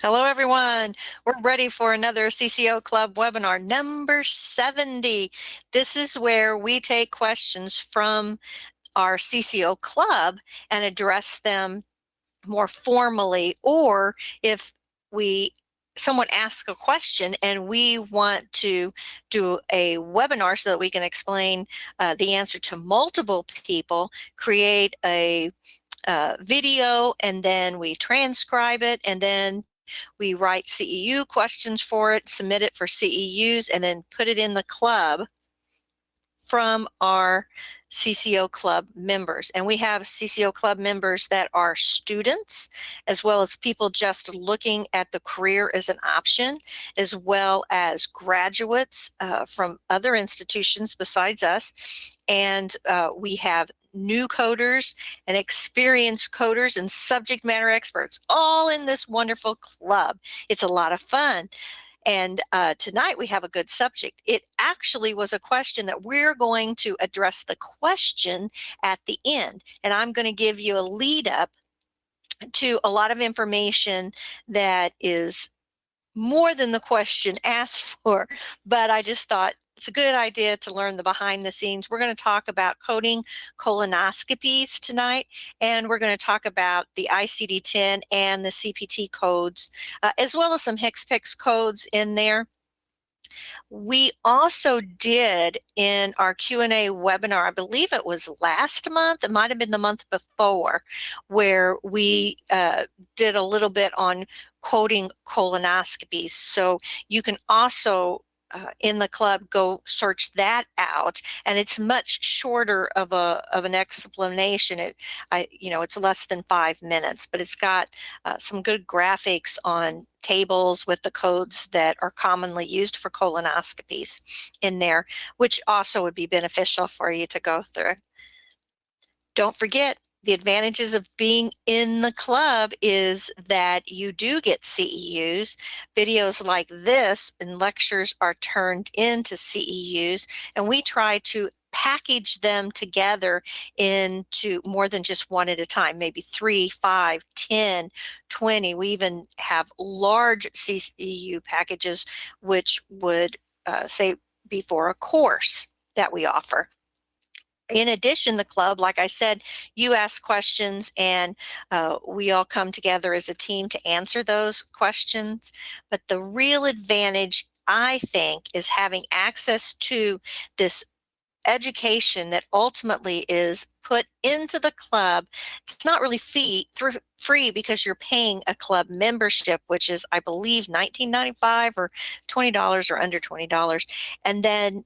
Hello, everyone. We're ready for another CCO Club webinar, number 70. This is where we take questions from our CCO Club and address them more formally, or if someone asks a question and we want to do a webinar so that we can explain the answer to multiple people, create a video, and then we transcribe it, and then we write CEU questions for it, submit it for CEUs, and then put it in the club from our CCO Club members. And we have CCO Club members that are students, as well as people just looking at the career as an option, as well as graduates from other institutions besides us. And we have new coders and experienced coders and subject matter experts all in this wonderful club. It's a lot of fun. And tonight we have a good subject. It actually was a question that we're going to address the question at the end. And I'm going to give you a lead up to a lot of information that is more than the question asked for, but I just thought it's a good idea to learn the behind the scenes. We're going to talk about coding colonoscopies tonight, and we're going to talk about the ICD-10 and the CPT codes, as well as some HCPCS codes in there. We also did in our Q&A webinar, I believe it was last month, it might have been the month before, where we did a little bit on coding colonoscopies. So you can also in the club go search that out, and it's much shorter of an explanation. It's less than 5 minutes, but it's got some good graphics on tables with the codes that are commonly used for colonoscopies in there, which also would be beneficial for you to go through. Don't forget, the advantages of being in the club is that you do get CEUs. Videos like this and lectures are turned into CEUs, and we try to package them together into more than just one at a time, maybe 3, 5, 10, 20. We even have large CEU packages, which would say be for a course that we offer. In addition, the club, like I said, you ask questions and we all come together as a team to answer those questions. But the real advantage, I think, is having access to this education that ultimately is put into the club. It's not really free because you're paying a club membership, which is, I believe, $19.95 or $20 or under $20. And then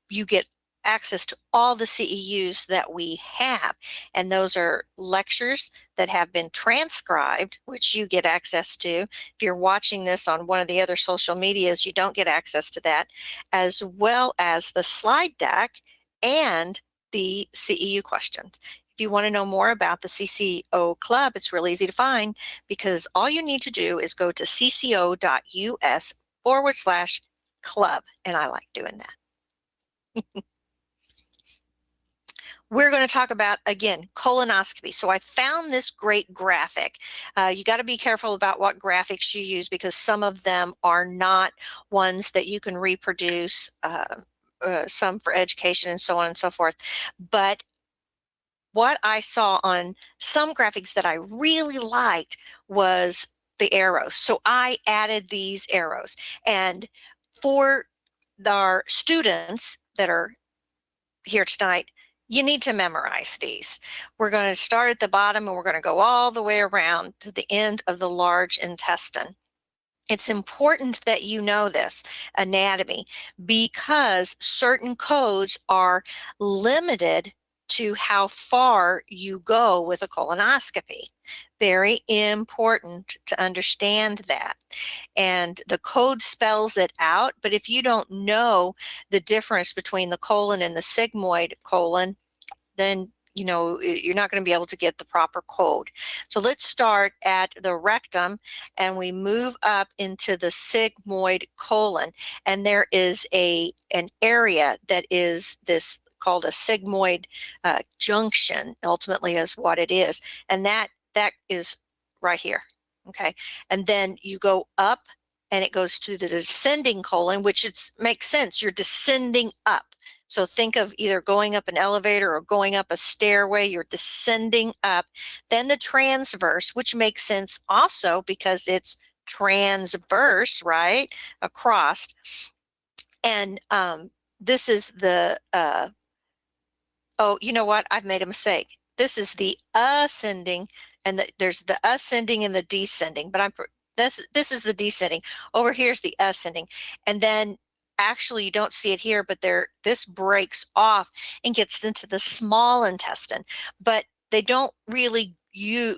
you get access to all the CEUs that we have. And those are lectures that have been transcribed, which you get access to. If you're watching this on one of the other social medias, you don't get access to that, as well as the slide deck and the CEU questions. If you want to know more about the CCO Club, it's really easy to find, because all you need to do is go to cco.us/club, and I like doing that. We're going to talk about, again, colonoscopy. So I found this great graphic. You got to be careful about what graphics you use, because some of them are not ones that you can reproduce, some for education and so on and so forth. But what I saw on some graphics that I really liked was the arrows. So I added these arrows. And for our students that are here tonight, you need to memorize these. We're going to start at the bottom and we're going to go all the way around to the end of the large intestine. It's important that you know this anatomy, because certain codes are limited to how far you go with a colonoscopy. Very important to understand that. And the code spells it out, but if you don't know the difference between the colon and the sigmoid colon, then you're not going to be able to get the proper code. So let's start at the rectum and we move up into the sigmoid colon, and there is an area that is this called a sigmoid junction, ultimately is what it is, and that is right here. okay? And then you go up and it goes to the descending colon, which makes sense. You're descending up. So think of either going up an elevator or going up a stairway. You're descending up. Then the transverse, which makes sense also because it's transverse, right? Across. And this is the, oh, you know what? I've made a mistake. This is the ascending, and there's the ascending and the descending, but this is the descending. Over here's the ascending. And then actually you don't see it here, but this breaks off and gets into the small intestine. But they don't really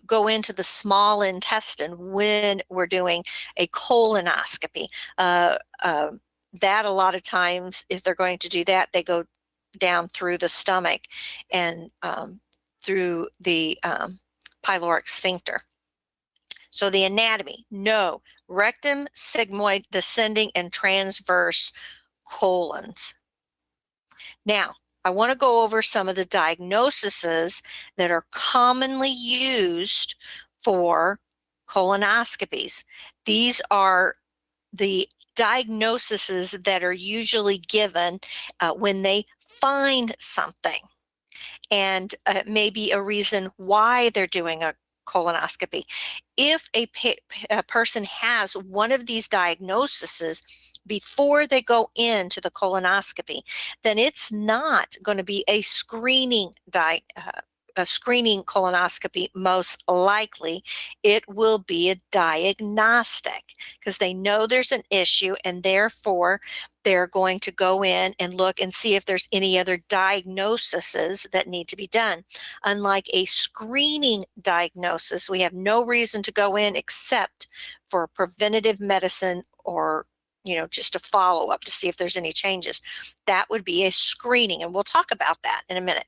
go into the small intestine when we're doing a colonoscopy. That a lot of times, if they're going to do that, they go down through the stomach and through the pyloric sphincter. So the anatomy, no, rectum, sigmoid, descending, and transverse colons. Now, I want to go over some of the diagnoses that are commonly used for colonoscopies. These are the diagnoses that are usually given when they find something, and maybe a reason why they're doing a colonoscopy. If a person has one of these diagnoses before they go into the colonoscopy, then it's not going to be a screening colonoscopy. Most likely it will be a diagnostic, because they know there's an issue, and therefore they're going to go in and look and see if there's any other diagnoses that need to be done. Unlike a screening diagnosis, we have no reason to go in except for preventative medicine, or just a follow-up to see if there's any changes. That would be a screening, and we'll talk about that in a minute.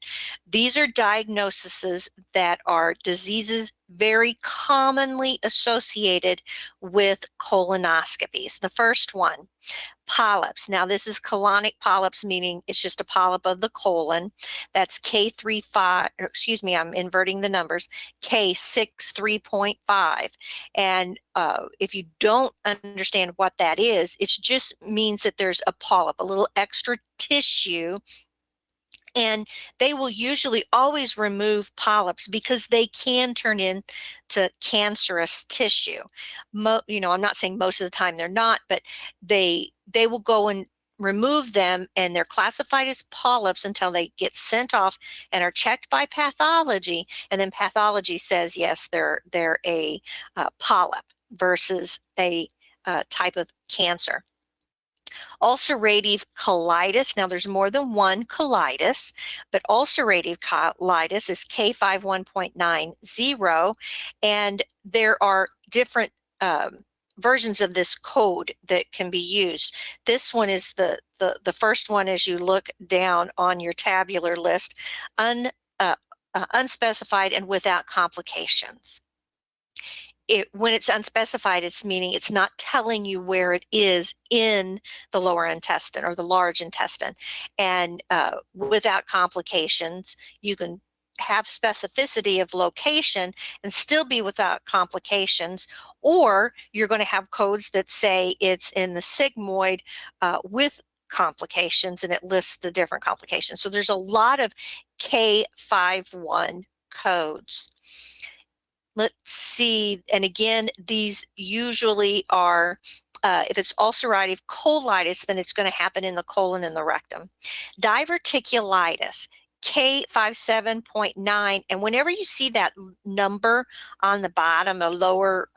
These are diagnoses that are diseases very commonly associated with colonoscopies. The first one, polyps. Now, this is colonic polyps, meaning it's just a polyp of the colon. That's K35, excuse me, I'm inverting the numbers, K63.5. And if you don't understand what that is, it just means that there's a polyp, a little extra tissue. And they will usually always remove polyps because they can turn into cancerous tissue. I'm not saying most of the time they're not, but they will go and remove them, and they're classified as polyps until they get sent off and are checked by pathology. And then pathology says, yes, they're a polyp versus a type of cancer. Ulcerative colitis. Now, there's more than one colitis, but ulcerative colitis is K51.90, and there are different versions of this code that can be used. This one is the first one as you look down on your tabular list, unspecified and without complications. When it's unspecified, it's meaning it's not telling you where it is in the lower intestine or the large intestine. And without complications, you can have specificity of location and still be without complications, or you're going to have codes that say it's in the sigmoid with complications, and it lists the different complications. So there's a lot of K51 codes. Let's see, and again, these usually are, if it's ulcerative colitis, then it's going to happen in the colon and the rectum. Diverticulitis, K57.9, and whenever you see that number on the bottom, a lower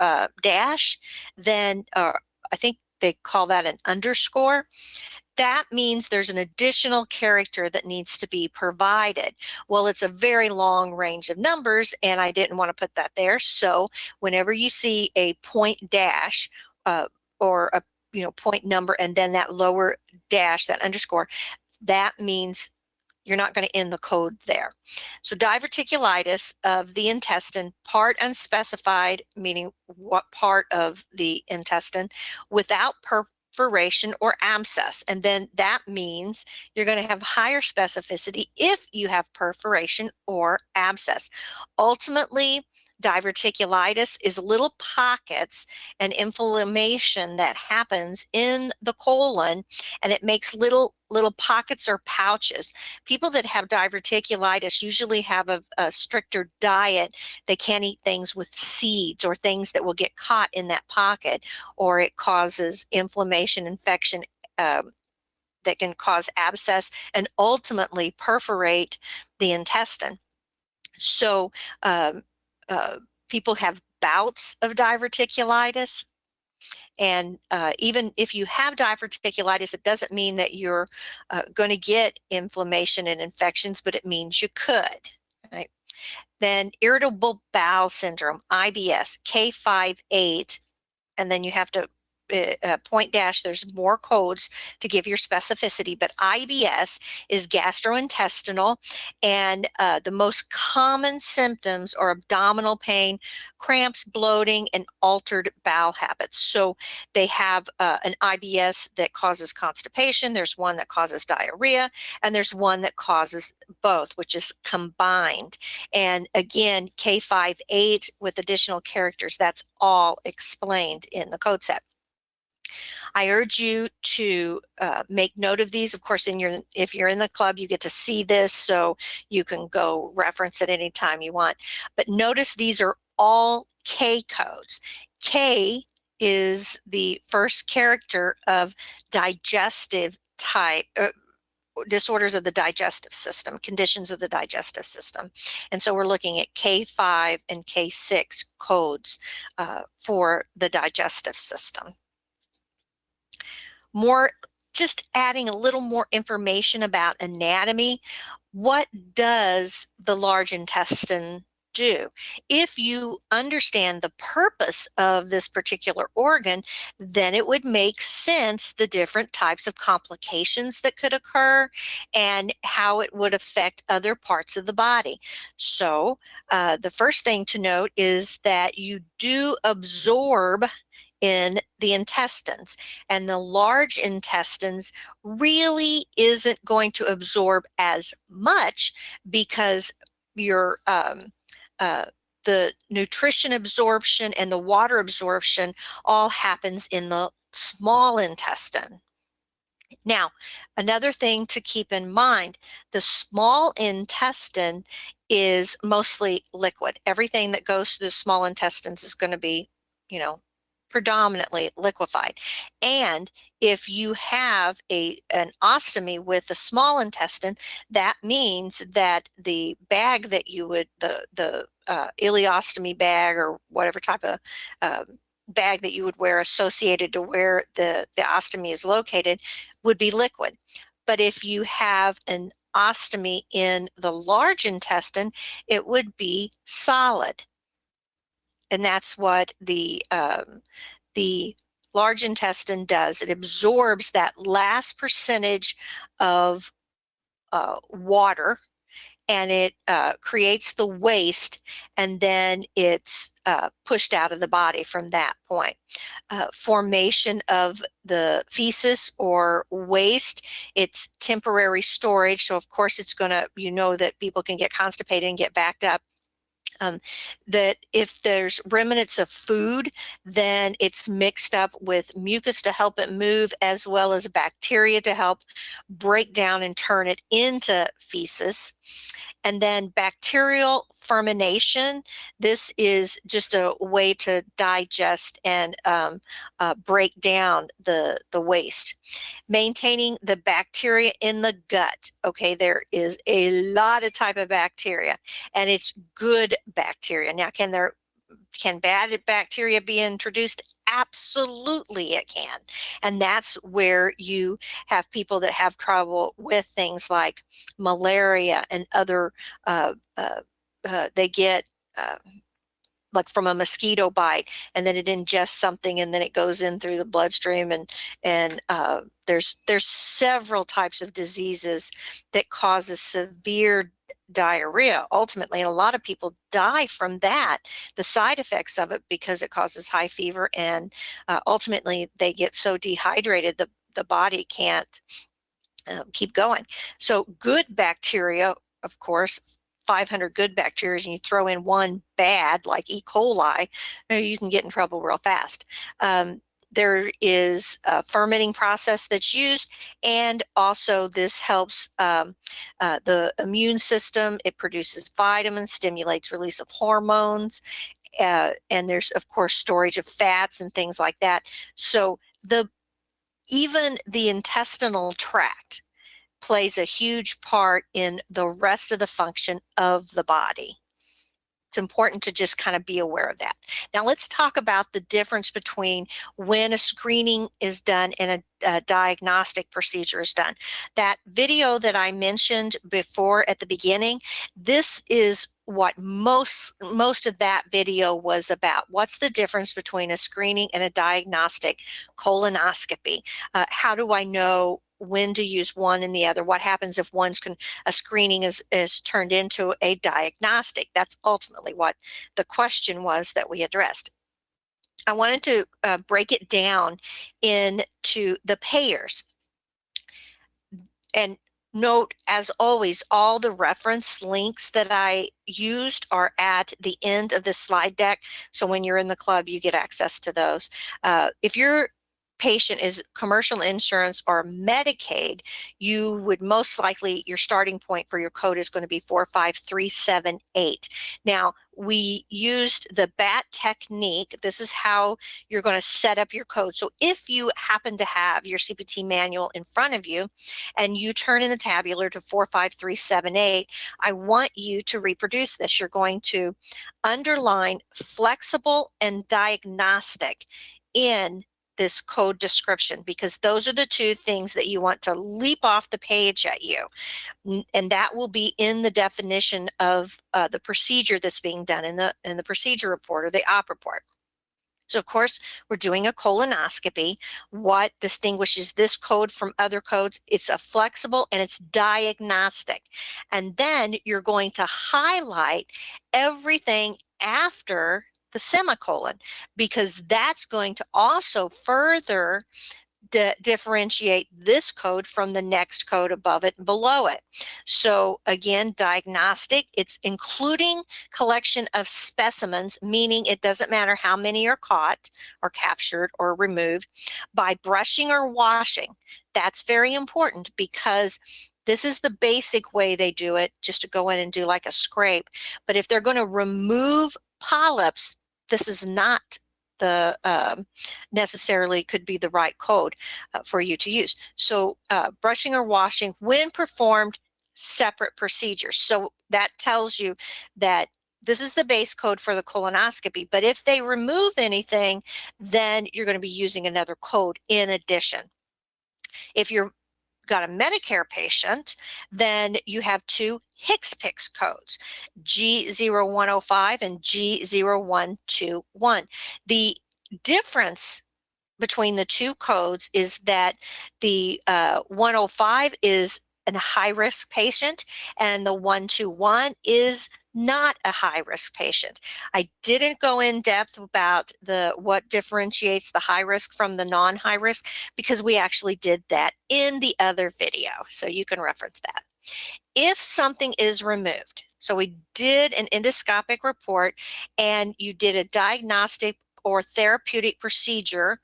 dash, then I think they call that an underscore. That means there's an additional character that needs to be provided. Well, it's a very long range of numbers, and I didn't want to put that there. So whenever you see a point dash or a point number and then that lower dash, that underscore, that means you're not going to end the code there. So diverticulitis of the intestine, part unspecified, meaning what part of the intestine, without perforation or abscess. And then that means you're going to have higher specificity if you have perforation or abscess. Ultimately, diverticulitis is little pockets and inflammation that happens in the colon, and it makes little pockets or pouches. People that have diverticulitis usually have a stricter diet. They can't eat things with seeds or things that will get caught in that pocket, or it causes inflammation, infection, that can cause abscess and ultimately perforate the intestine. So people have bouts of diverticulitis. And even if you have diverticulitis, it doesn't mean that you're going to get inflammation and infections, but it means you could. Right? Then irritable bowel syndrome, IBS, K58, and then you have to point dash, there's more codes to give your specificity, but IBS is gastrointestinal, and the most common symptoms are abdominal pain, cramps, bloating, and altered bowel habits. So they have an IBS that causes constipation, there's one that causes diarrhea, and there's one that causes both, which is combined. And again, K58 with additional characters, that's all explained in the code set. I urge you to make note of these. Of course, if you're in the club, you get to see this, so you can go reference it anytime you want. But notice these are all K codes. K is the first character of digestive type, disorders of the digestive system, conditions of the digestive system. And so we're looking at K5 and K6 codes for the digestive system. Just adding a little more information about anatomy. What does the large intestine do? If you understand the purpose of this particular organ, then it would make sense the different types of complications that could occur and how it would affect other parts of the body. So the first thing to note is that you do absorb in the intestines, and the large intestines really isn't going to absorb as much because your the nutrition absorption and the water absorption all happens in the small intestine. Now, another thing to keep in mind, the small intestine is mostly liquid. Everything that goes through the small intestines is going to be, predominantly liquefied. And if you have an ostomy with the small intestine, that means that the bag that you would, the ileostomy bag or whatever type of bag that you would wear associated to where the ostomy is located would be liquid. But if you have an ostomy in the large intestine, it would be solid. And that's what the large intestine does. It absorbs that last percentage of water, and it creates the waste, and then it's pushed out of the body from that point. Formation of the feces or waste, it's temporary storage. So of course it's going to, that people can get constipated and get backed up. That if there's remnants of food, then it's mixed up with mucus to help it move, as well as bacteria to help break down and turn it into feces. And then bacterial fermentation, this is just a way to digest and break down the waste. Maintaining the bacteria in the gut. Okay, there is a lot of type of bacteria, and it's good bacteria. Now, can bad bacteria be introduced? Absolutely it can. And that's where you have people that have trouble with things like malaria and other, they get like from a mosquito bite, and then it ingests something, and then it goes in through the bloodstream, and there's several types of diseases that causes severe diarrhea ultimately, and a lot of people die from that, the side effects of it, because it causes high fever, and ultimately they get so dehydrated the body can't keep going. So good bacteria, of course, 500 good bacteria and you throw in one bad, like E. coli, you can get in trouble real fast. There is a fermenting process that's used, and also this helps the immune system. It produces vitamins, stimulates release of hormones, and there's, of course, storage of fats and things like that. So even the intestinal tract plays a huge part in the rest of the function of the body. It's important to just kind of be aware of that. Now let's talk about the difference between when a screening is done and a diagnostic procedure is done. That video that I mentioned before at the beginning, this is what most of that video was about. What's the difference between a screening and a diagnostic colonoscopy? How do I know when to use one and the other? What happens if a screening is turned into a diagnostic? That's ultimately what the question was that we addressed. I wanted to break it down into the payers. And note, as always, all the reference links that I used are at the end of the slide deck. So when you're in the club, you get access to those. If your patient is commercial insurance or Medicaid, you would most likely, your starting point for your code is going to be 45378. Now, we used the BAT technique. This is how you're going to set up your code. So if you happen to have your CPT manual in front of you and you turn in the tabular to 45378, I want you to reproduce this. You're going to underline flexible and diagnostic in this code description, because those are the two things that you want to leap off the page at you. And that will be in the definition of the procedure that's being done in the procedure report or the op report. So of course, we're doing a colonoscopy. What distinguishes this code from other codes? It's a flexible and it's diagnostic. And then you're going to highlight everything after the semicolon, because that's going to also further differentiate this code from the next code above it and below it. So again, diagnostic, it's including collection of specimens, meaning it doesn't matter how many are caught or captured or removed, by brushing or washing. That's very important, because this is the basic way they do it, just to go in and do like a scrape. But if they're going to remove polyps, this is not the necessarily could be the right code for you to use. So brushing or washing when performed, separate procedures. So that tells you that this is the base code for the colonoscopy, but if they remove anything, then you're going to be using another code in addition. If you're got a Medicare patient, then you have two HCPCS codes, G0105 and G0121. The difference between the two codes is that the 105 is a high-risk patient and the 121 is not a high-risk patient. I didn't go in depth about what differentiates the high risk from the non-high risk, because we actually did that in the other video, so you can reference that. If something is removed, so we did an endoscopic report and you did a diagnostic or therapeutic procedure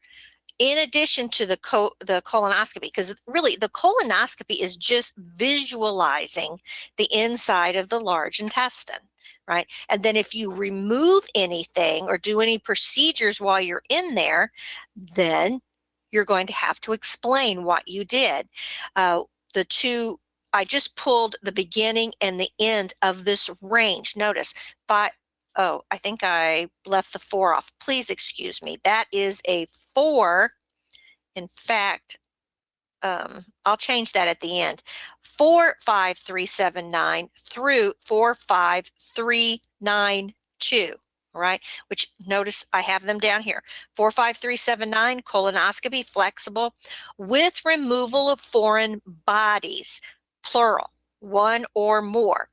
in addition to the colonoscopy, because really the colonoscopy is just visualizing the inside of the large intestine, right? And then if you remove anything or do any procedures while you're in there, then you're going to have to explain what you did. I just pulled the beginning and the end of this range. Notice, oh, I think I left the 4 off. Please excuse me. That is a 4. In fact, I'll change that at the end. 45379 through 45392. All right, which notice I have them down here. 45379, colonoscopy, flexible, with removal of foreign bodies, plural, one or more.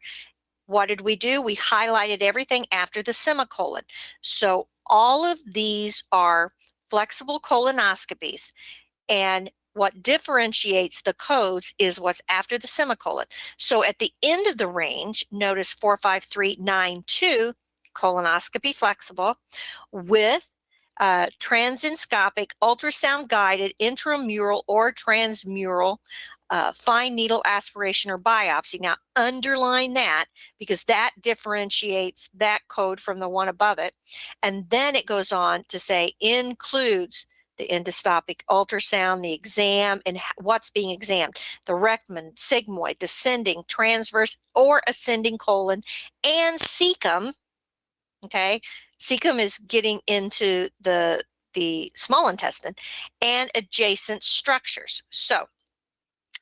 What did we do? We highlighted everything after the semicolon. So all of these are flexible colonoscopies, and what differentiates the codes is what's after the semicolon. So at the end of the range, notice 45392, colonoscopy flexible, with transenscopic ultrasound guided intramural or transmural fine needle aspiration or biopsy. Now underline that because that differentiates that code from the one above it. And then it goes on to say includes the endoscopic ultrasound, the exam, and what's being examined, the rectum, sigmoid, descending, transverse, or ascending colon, and cecum. Okay, cecum is getting into the small intestine and adjacent structures. So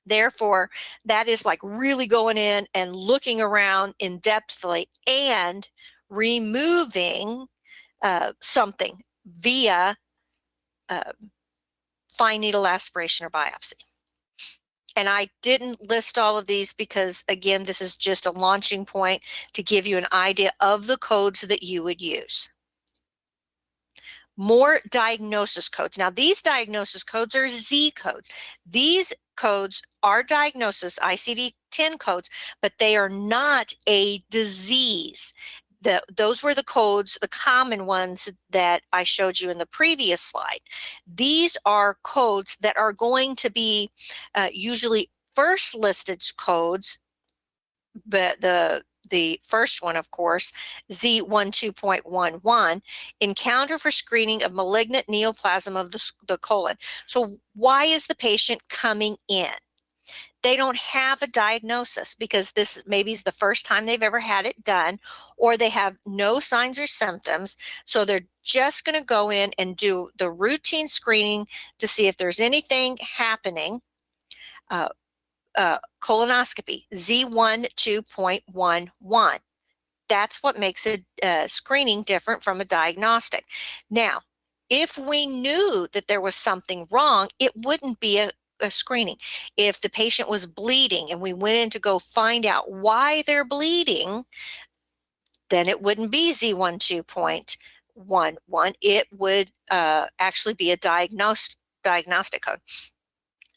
therefore, that is like really going in and looking around in depthly and removing something via fine needle aspiration or biopsy. And I didn't list all of these because, again, this is just a launching point to give you an idea of the codes that you would use. More diagnosis codes. Now, these diagnosis codes are Z codes. These codes are diagnosis ICD-10 codes, but they are not a disease. Those were the codes, the common ones that I showed you in the previous slide. These are codes that are going to be usually first listed codes, but the first one, of course, Z12.11, encounter for screening of malignant neoplasm of the colon. So why is the patient coming in? They don't have a diagnosis because this maybe is the first time they've ever had it done, or they have no signs or symptoms. So they're just going to go in and do the routine screening to see if there's anything happening. Colonoscopy, Z12.11. That's what makes a screening different from a diagnostic. Now, if we knew that there was something wrong, it wouldn't be a screening. If the patient was bleeding and we went in to go find out why they're bleeding, then it wouldn't be Z12.11. It would actually be a diagnostic code.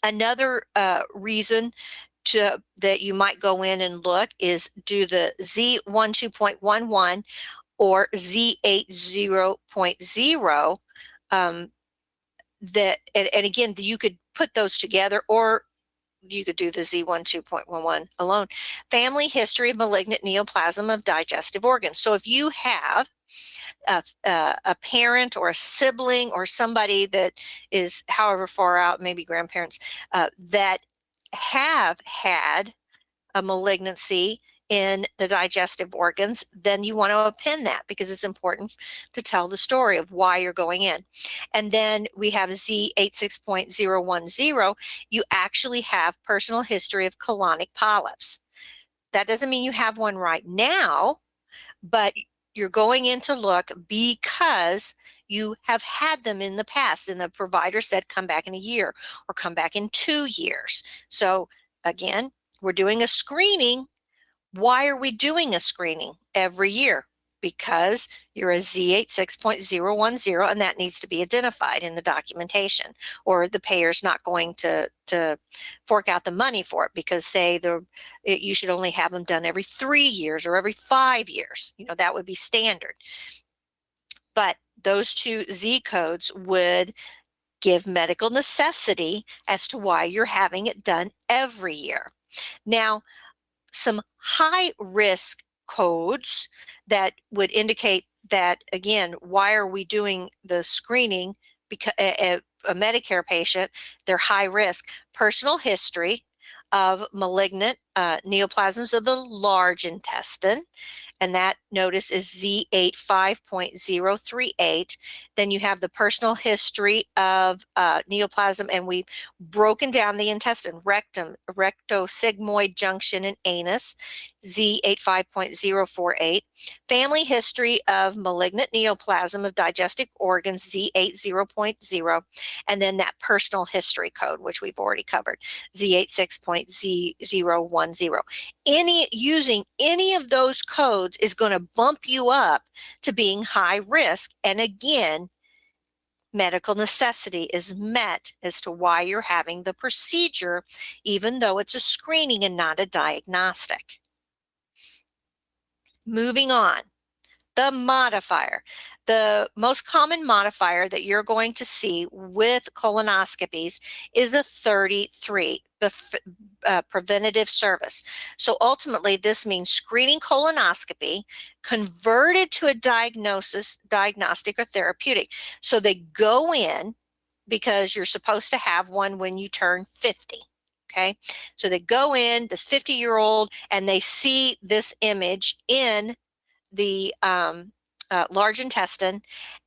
Another reason that you might go in and look is do the Z12.11 or Z80.0. And again, you could put those together, or you could do the Z12.11 alone. Family history of malignant neoplasm of digestive organs. So if you have a parent or a sibling or somebody that is however far out, maybe grandparents, that have had a malignancy in the digestive organs, then you want to append that because it's important to tell the story of why you're going in. And then we have Z86.010. You actually have personal history of colonic polyps. That doesn't mean you have one right now, but you're going in to look because you have had them in the past and the provider said come back in a year or come back in 2 years. So again, we're doing a screening. Why are we doing a screening every year? Because you're a Z86.010 and that needs to be identified in the documentation, or the payer's not going to fork out the money for it because say you should only have them done every 3 years or every 5 years. That would be standard. But those two Z codes would give medical necessity as to why you're having it done every year. Now, some high risk codes that would indicate that, again, why are we doing the screening? Because a Medicare patient, they're high risk. Personal history of malignant neoplasms of the large intestine, and that notice is Z85.038. Then you have the personal history of neoplasm, and we've broken down the intestine, rectum, rectosigmoid junction, and anus, Z85.048. Family history of malignant neoplasm of digestive organs, Z80.0, and then that personal history code, which we've already covered, Z86.010. Using any of those codes is going to bump you up to being high risk. And again, medical necessity is met as to why you're having the procedure, even though it's a screening and not a diagnostic. Moving on. The modifier. The most common modifier that you're going to see with colonoscopies is a 33, preventative service. So ultimately, this means screening colonoscopy converted to a diagnostic or therapeutic. So they go in because you're supposed to have one when you turn 50. Okay, so they go in, this 50-year-old, and they see this image in the large intestine,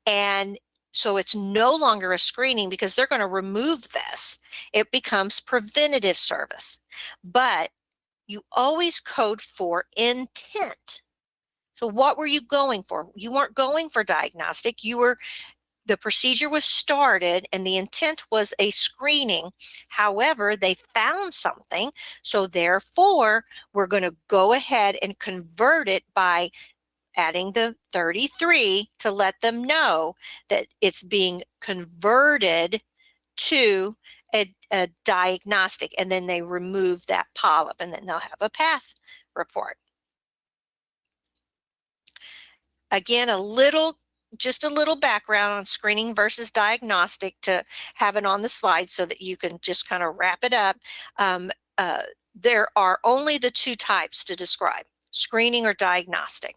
and so it's no longer a screening because they're going to remove this. It becomes preventative service, but you always code for intent. So what were you going for? You weren't going for diagnostic. The procedure was started and the intent was a screening. However, they found something, so therefore we're going to go ahead and convert it by adding the 33 to let them know that it's being converted to a diagnostic, and then they remove that polyp, and then they'll have a path report. Again, just a little background on screening versus diagnostic to have it on the slide so that you can just kind of wrap it up. There are only the two types to describe, screening or diagnostic.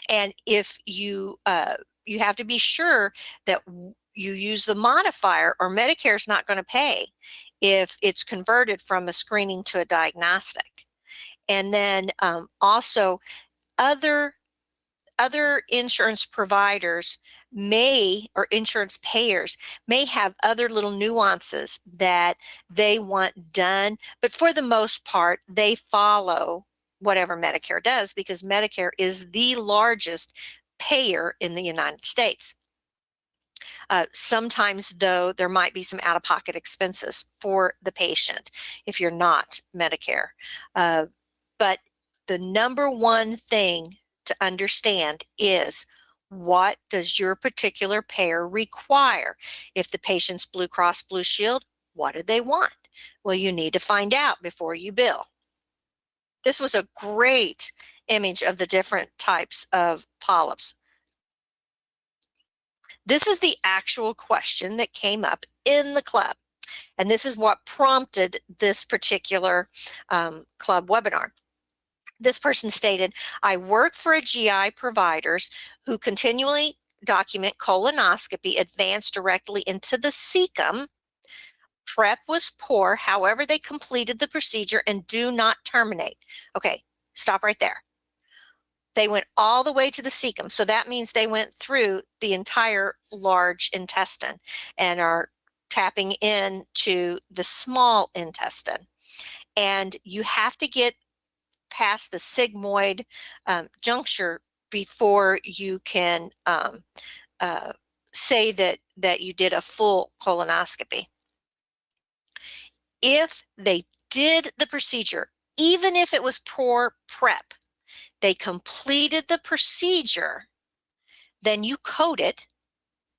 And if you have to be sure that you use the modifier, or Medicare is not going to pay if it's converted from a screening to a diagnostic. And then also other insurance providers or insurance payers may have other little nuances that they want done, but for the most part, they follow whatever Medicare does because Medicare is the largest payer in the United States. Sometimes, though, there might be some out-of-pocket expenses for the patient if you're not Medicare. But the number one thing to understand is, what does your particular payer require? If the patient's Blue Cross Blue Shield, what do they want? Well, you need to find out before you bill. This was a great image of the different types of polyps. This is the actual question that came up in the club, and this is what prompted this particular club webinar. This person stated, I work for a GI providers who continually document colonoscopy advanced directly into the cecum. Prep was poor, however, they completed the procedure and do not terminate. Okay, stop right there. They went all the way to the cecum. So that means they went through the entire large intestine and are tapping into the small intestine. And you have to get past the sigmoid juncture before you can say that you did a full colonoscopy. If they did the procedure, even if it was poor prep, they completed the procedure, then you code it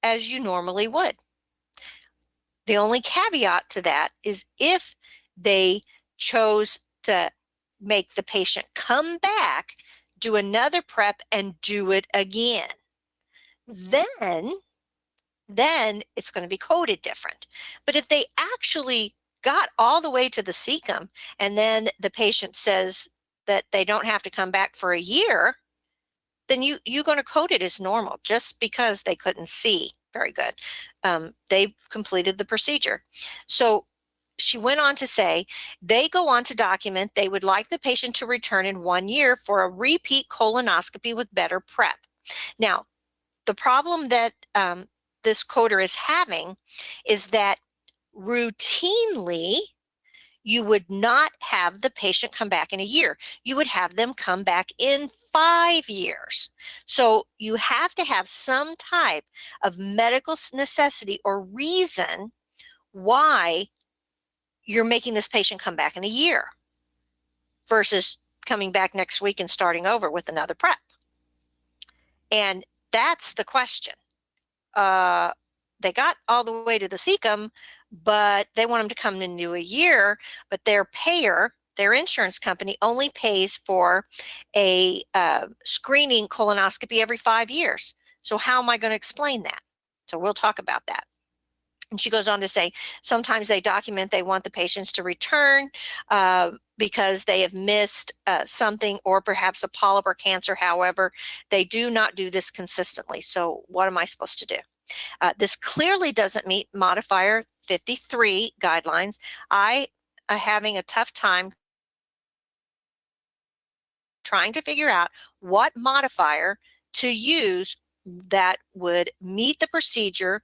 as you normally would. The only caveat to that is if they chose to make the patient come back, do another prep, and do it again, then it's going to be coded different. But if they actually got all the way to the cecum and then the patient says that they don't have to come back for a year, then you're going to code it as normal just because they couldn't see very good. They completed the procedure. So she went on to say, they go on to document they would like the patient to return in 1 year for a repeat colonoscopy with better prep. Now, the problem that this coder is having is that routinely, you would not have the patient come back in a year. You would have them come back in 5 years. So you have to have some type of medical necessity or reason why you're making this patient come back in a year versus coming back next week and starting over with another prep. And that's the question. they got all the way to the cecum, but they want them to come into a year, but their payer, their insurance company, only pays for a screening colonoscopy every 5 years. So how am I going to explain that? So we'll talk about that. And she goes on to say, sometimes they document they want the patients to return because they have missed something, or perhaps a polyp or cancer. However, they do not do this consistently. So what am I supposed to do? This clearly doesn't meet Modifier 53 guidelines. I am having a tough time trying to figure out what modifier to use that would meet the procedure,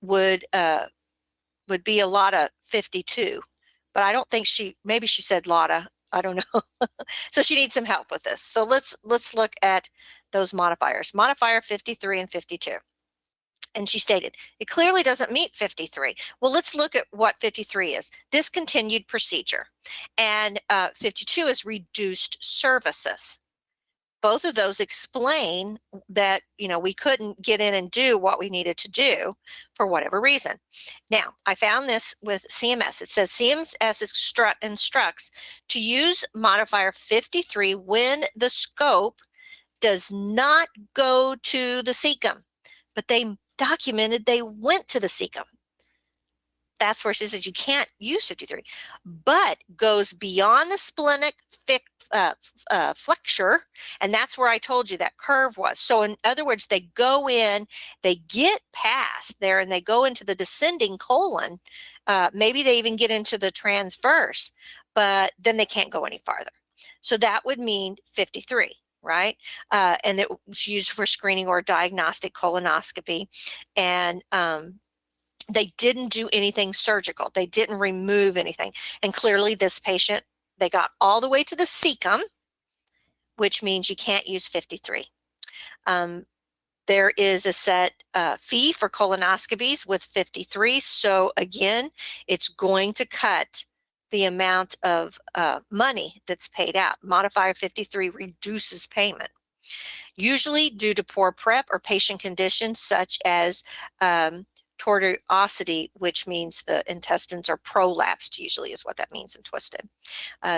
would be a Lotta 52, but I don't think maybe she said Lotta, I don't know. So she needs some help with this. So let's look at those modifiers, Modifier 53 and 52. And she stated, it clearly doesn't meet 53. Well, let's look at what 53 is. Discontinued procedure. And 52 is reduced services. Both of those explain that, we couldn't get in and do what we needed to do for whatever reason. Now, I found this with CMS. It says CMS instructs to use Modifier 53 when the scope does not go to the cecum, but they documented they went to the cecum. That's where she says you can't use 53, but goes beyond the splenic flexure, and that's where I told you that curve was. So in other words, they go in, they get past there, and they go into the descending colon. Maybe they even get into the transverse, but then they can't go any farther. So that would mean 53. Right? And it was used for screening or diagnostic colonoscopy. And they didn't do anything surgical. They didn't remove anything. And clearly this patient, they got all the way to the cecum, which means you can't use 53. There is a set fee for colonoscopies with 53. So again, it's going to cut the amount of money that's paid out. Modifier 53 reduces payment, usually due to poor prep or patient conditions such as tortuosity, which means the intestines are prolapsed, usually is what that means, and twisted.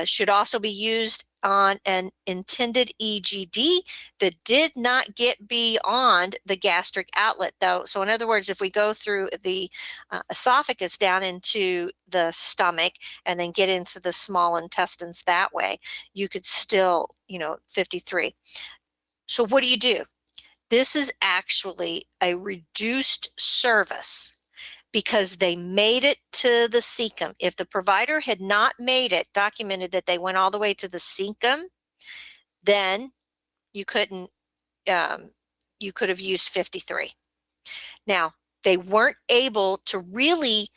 Should also be used on an intended EGD that did not get beyond the gastric outlet, though. So in other words, if we go through the esophagus down into the stomach and then get into the small intestines that way, you could still, 53. So what do? This is actually a reduced service because they made it to the cecum. If the provider had not made it, documented that they went all the way to the cecum, then you couldn't, you could have used 53. Now, they weren't able to really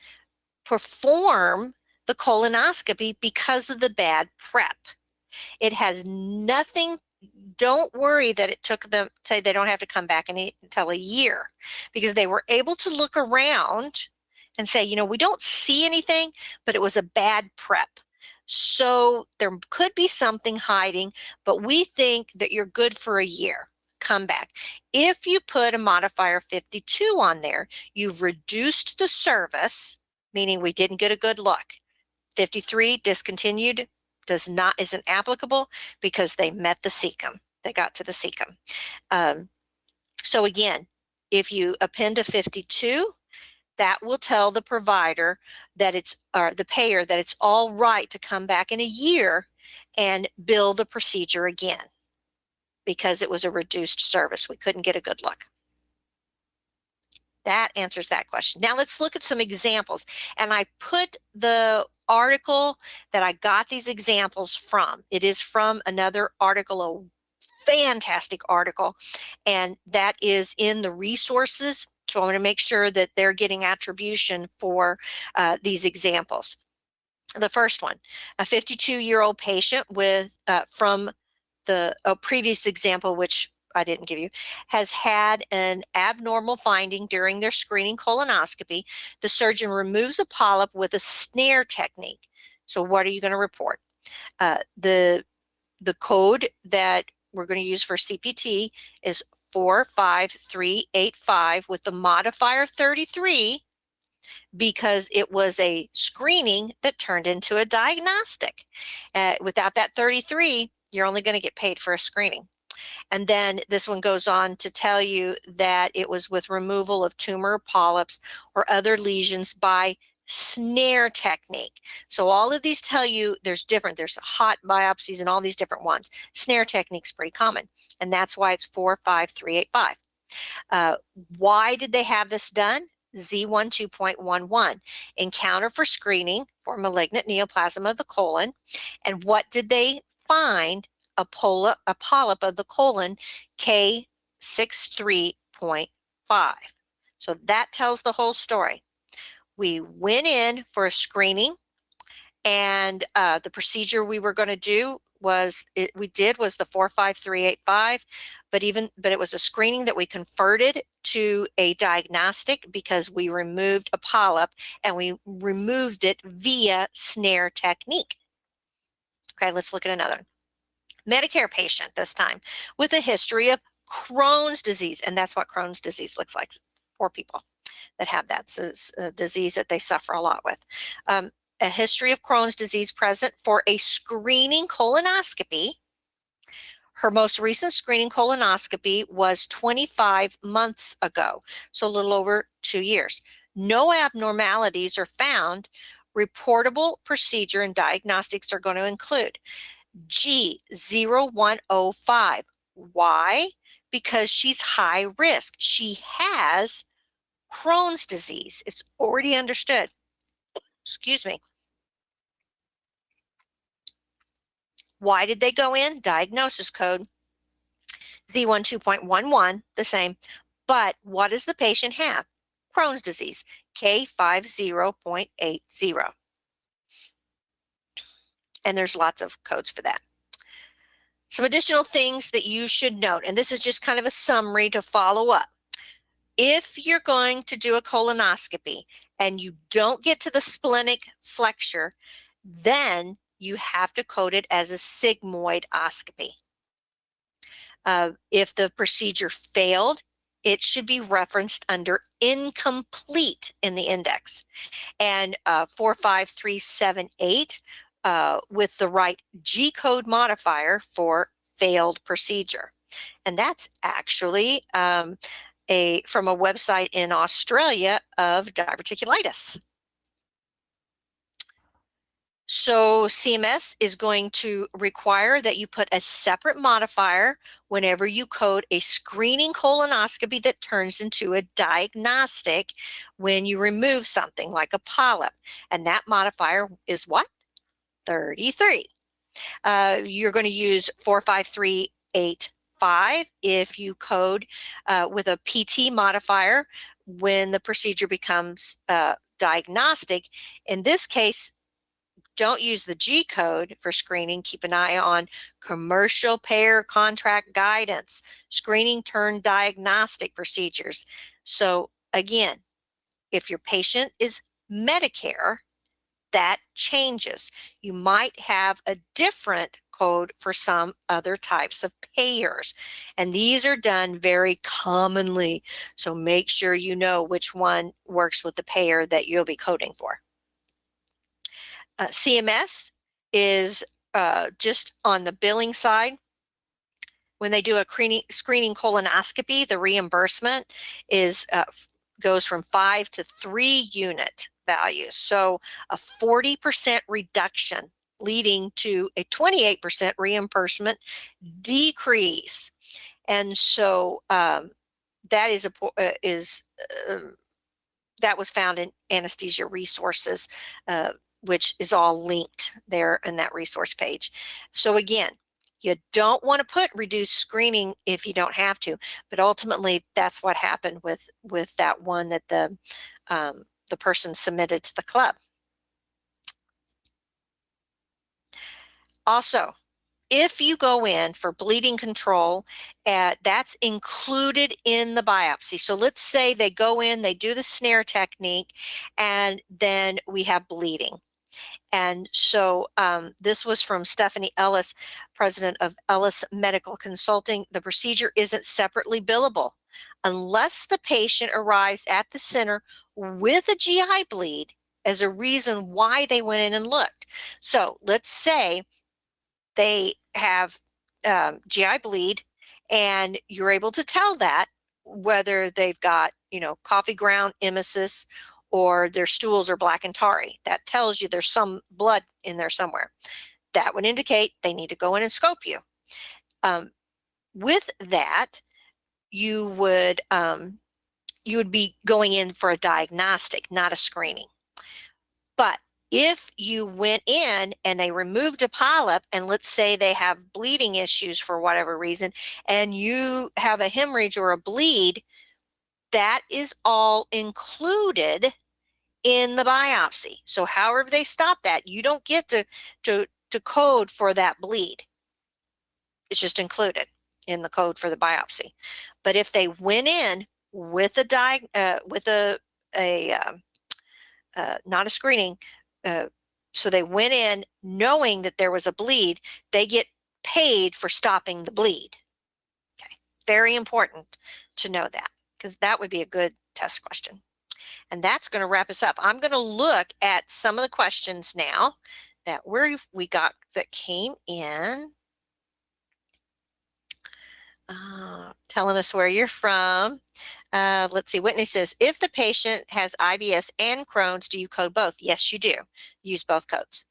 perform the colonoscopy because of the bad prep. It has nothing. Don't worry that it took them, say they don't have to come back until a year, because they were able to look around and say, we don't see anything, but it was a bad prep. So there could be something hiding, but we think that you're good for a year. Come back. If you put a Modifier 52 on there, you've reduced the service, meaning we didn't get a good look. 53 discontinued isn't applicable because they met the cecum. They got to the cecum. So again, if you append a 52, that will tell the provider that or the payer that it's all right to come back in a year and bill the procedure again because it was a reduced service. We couldn't get a good look. That answers that question. Now let's look at some examples. And I put the article that I got these examples from. It is from another article, a fantastic article, and that is in the resources. So I want to make sure that they're getting attribution for these examples. The first one, a 52-year-old patient with from the previous example, which I didn't give you, has had an abnormal finding during their screening colonoscopy. The surgeon removes a polyp with a snare technique. So what are you going to report? The code that we're going to use for CPT is 45385 with the modifier 33, because it was a screening that turned into a diagnostic. Without that 33, you're only going to get paid for a screening. And then this one goes on to tell you that it was with removal of tumor, polyps, or other lesions by snare technique. So all of these tell you there's hot biopsies and all these different ones. Snare technique's pretty common, and that's why it's 45385. Why did they have this done? Z12.11, encounter for screening for malignant neoplasm of the colon. And what did they find? A polyp of the colon, K63.5. So that tells the whole story. We went in for a screening, and the procedure we were going to do was the 45385, but it was a screening that we converted to a diagnostic because we removed a polyp, and we removed it via snare technique. Okay, let's look at another Medicare patient this time with a history of Crohn's disease, and that's what Crohn's disease looks like. Poor people that have that. So it's a disease that they suffer a lot with. A history of Crohn's disease present for a screening colonoscopy. Her most recent screening colonoscopy was 25 months ago, so a little over 2 years. No abnormalities are found. Reportable procedure and diagnostics are going to include G0105. Why? Because she's high risk. She has Crohn's disease. It's already understood. Excuse me. Why did they go in? Diagnosis code Z12.11, the same. But what does the patient have? Crohn's disease, K50.80. And there's lots of codes for that. Some additional things that you should note, and this is just kind of a summary to follow up. If you're going to do a colonoscopy and you don't get to the splenic flexure, then you have to code it as a sigmoidoscopy. If the procedure failed, it should be referenced under incomplete in the index. And 45378 with the right G code modifier for failed procedure. And that's actually from a website in Australia of diverticulitis. So CMS is going to require that you put a separate modifier whenever you code a screening colonoscopy that turns into a diagnostic when you remove something like a polyp. And that modifier is what? 33. You're going to use 45385 if you code with a PT modifier when the procedure becomes diagnostic. In this case, don't use the G code for screening. Keep an eye on commercial payer contract guidance, screening turned diagnostic procedures. So again, if your patient is Medicare, that changes. You might have a different code for some other types of payers, and these are done very commonly. So make sure you know which one works with the payer that you'll be coding for. CMS is just on the billing side. When they do a screening colonoscopy, the reimbursement is goes from 5 to 3 unit values. So a 40% reduction leading to a 28% reimbursement decrease. And so that was found in anesthesia resources, which is all linked there in that resource page. So again, you don't want to put reduced screening if you don't have to, but ultimately that's what happened with that one that the person submitted to the club. Also, if you go in for bleeding control, that's included in the biopsy. So let's say they go in, they do the snare technique, and then we have bleeding. And so this was from Stephanie Ellis. president of Ellis Medical Consulting, the procedure isn't separately billable unless the patient arrives at the center with a GI bleed as a reason why they went in and looked. So let's say they have GI bleed and you're able to tell that, whether they've got, coffee ground emesis or their stools are black and tarry. That tells you there's some blood in there somewhere. That would indicate they need to go in and scope you. With that, you would be going in for a diagnostic, not a screening. But if you went in and they removed a polyp, and let's say they have bleeding issues for whatever reason, and you have a hemorrhage or a bleed, that is all included in the biopsy. So however they stop that, you don't get to code for that bleed. It's just included in the code for the biopsy. But if they went in with not a screening, so they went in knowing that there was a bleed, they get paid for stopping the bleed. Okay, very important to know that, because that would be a good test question. And that's going to wrap us up. I'm going to look at some of the questions now that we got that came in. Telling us where you're from. Let's see. Whitney says, if the patient has IBS and Crohn's, do you code both? Yes, you do. Use both codes.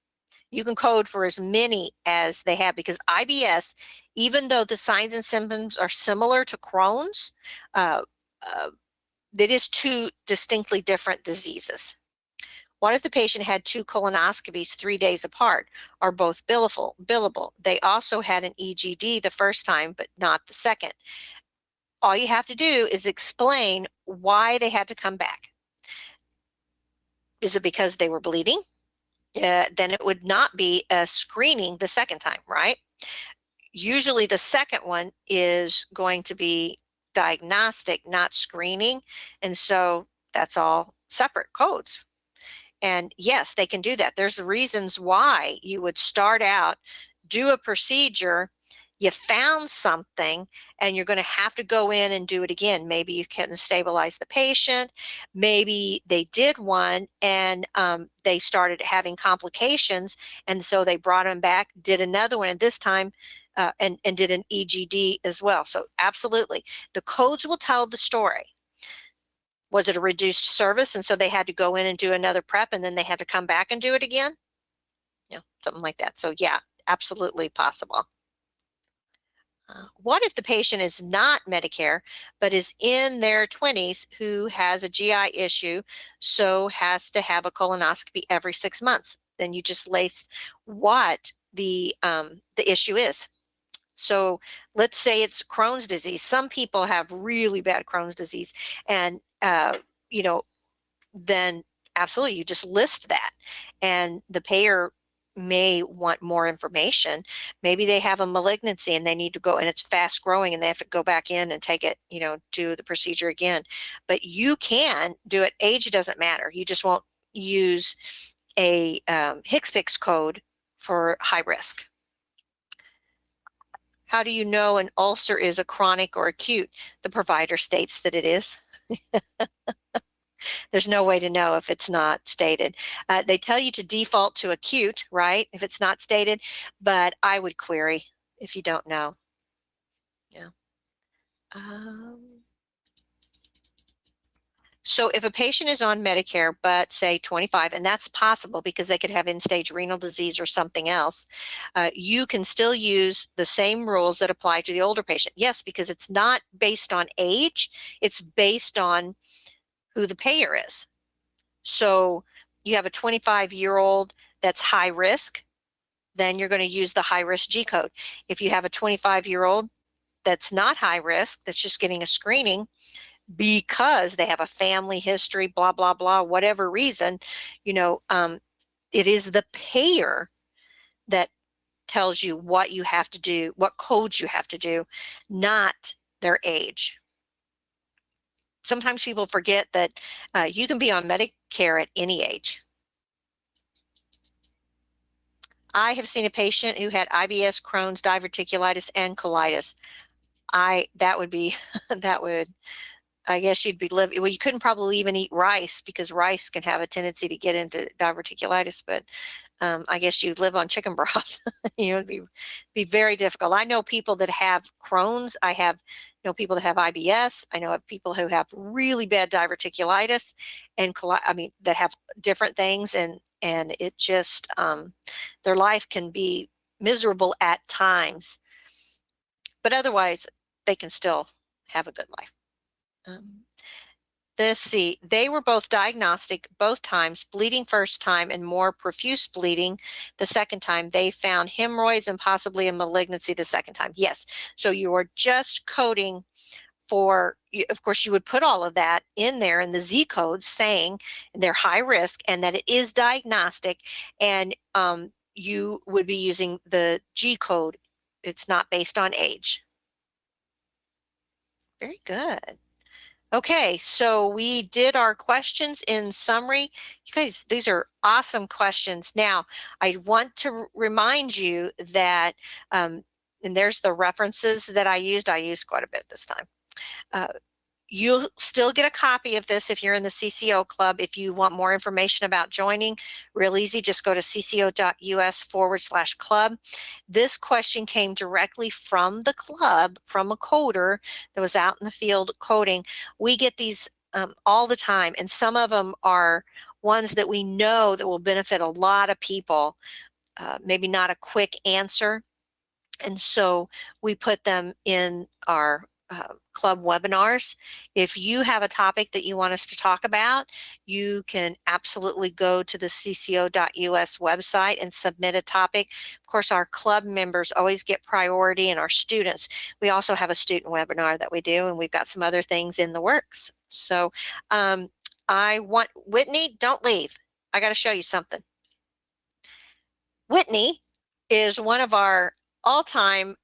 You can code for as many as they have, because IBS, even though the signs and symptoms are similar to Crohn's, it is two distinctly different diseases. What if the patient had 2 colonoscopies 3 days apart? Are both billable? They also had an EGD the first time, but not the second. All you have to do is explain why they had to come back. Is it because they were bleeding? Then it would not be a screening the second time, right? Usually the second one is going to be diagnostic, not screening. And so that's all separate codes. And yes, they can do that. There's reasons why you would start out, do a procedure, you found something, and you're going to have to go in and do it again. Maybe you couldn't stabilize the patient. Maybe they did one and they started having complications, and so they brought them back, did another one, and this time and did an EGD as well. So absolutely, the codes will tell the story. Was it a reduced service, and so they had to go in and do another prep, and then they had to come back and do it again? Something like that. So yeah, absolutely possible. What if the patient is not Medicare, but is in their 20s who has a GI issue, so has to have a colonoscopy every 6 months? Then you just list what the issue is. So let's say it's Crohn's disease. Some people have really bad Crohn's disease, and then absolutely you just list that, and the payer may want more information. Maybe they have a malignancy and they need to go, and it's fast growing, and they have to go back in and take it, do the procedure again. But you can do it. Age doesn't matter. You just won't use a HCPCS code for high risk. How do you know an ulcer is a chronic or acute? The provider states that it is. There's no way to know if it's not stated. They tell you to default to acute, right, if it's not stated, but I would query if you don't know. Yeah. So if a patient is on Medicare, but say 25, and that's possible because they could have end-stage renal disease or something else, you can still use the same rules that apply to the older patient. Yes, because it's not based on age, it's based on who the payer is. So you have a 25-year-old that's high risk, then you're going to use the high risk G code. If you have a 25-year-old that's not high risk, that's just getting a screening because they have a family history, blah, blah, blah, whatever reason, it is the payer that tells you what you have to do, what codes you have to do, not their age. Sometimes people forget that you can be on Medicare at any age. I have seen a patient who had IBS, Crohn's, diverticulitis, and colitis. That would be that would I guess you'd be living. Well, you couldn't probably even eat rice because rice can have a tendency to get into diverticulitis. But I guess you'd live on chicken broth. It'd be very difficult. I know people that have Crohn's. I have people that have IBS. I know of people who have really bad diverticulitis, and that have different things, and it just their life can be miserable at times, but otherwise they can still have a good life. Let's see, they were both diagnostic both times, bleeding first time and more profuse bleeding the second time. They found hemorrhoids and possibly a malignancy the second time. Yes, so you are just coding for, of course, you would put all of that in there in the Z codes saying they're high risk and that it is diagnostic, and you would be using the G code. It's not based on age. Very good. Okay, so we did our questions in summary. You guys, these are awesome questions. Now, I want to remind you that, and there's the references that I used. I used quite a bit this time. You'll still get a copy of this if you're in the CCO Club. If you want more information about joining, real easy, just go to cco.us/club. This question came directly from the club, from a coder that was out in the field coding. We get these all the time, and some of them are ones that we know that will benefit a lot of people. Maybe not a quick answer, and so we put them in our club webinars. If you have a topic that you want us to talk about, you can absolutely go to the cco.us website and submit a topic. Of course, our club members always get priority, and our students. We also have a student webinar that we do, and we've got some other things in the works. So I want, Whitney, don't leave. I got to show you something. Whitney is one of our all-time,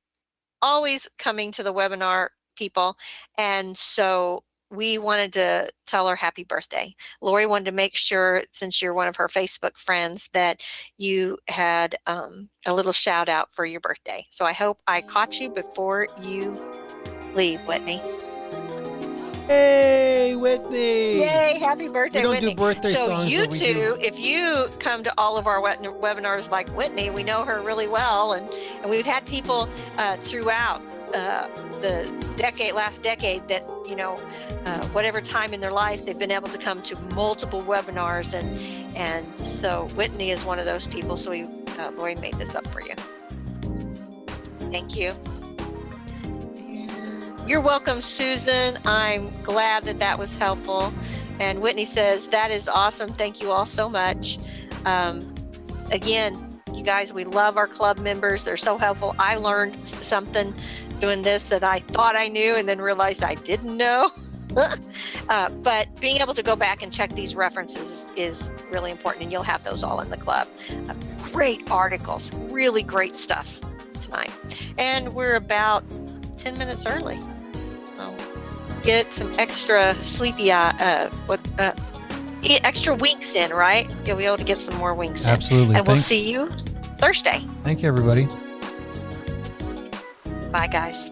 always coming to the webinar people, and so we wanted to tell her happy birthday. Lori wanted to make sure, since you're one of her Facebook friends, that you had a little shout out for your birthday. So I hope I caught you before you leave, Whitney. Hey, Whitney! Yay, happy birthday, Whitney. We don't do birthday songs, you but we two, do. If you come to all of our webinars like Whitney, we know her really well, and we've had people throughout the last decade that, whatever time in their life, they've been able to come to multiple webinars, and so Whitney is one of those people, so Lori made this up for you. Thank you. You're welcome, Susan. I'm glad that was helpful. And Whitney says, that is awesome. Thank you all so much. Again, you guys, we love our club members. They're so helpful. I learned something doing this that I thought I knew and then realized I didn't know. But being able to go back and check these references is really important, and you'll have those all in the club. Great articles, really great stuff tonight. And we're about 10 minutes early. Get some extra sleepy, extra winks in, right? You'll be able to get some more winks in. Absolutely. And we'll see you Thursday. Thank you, everybody. Bye, guys.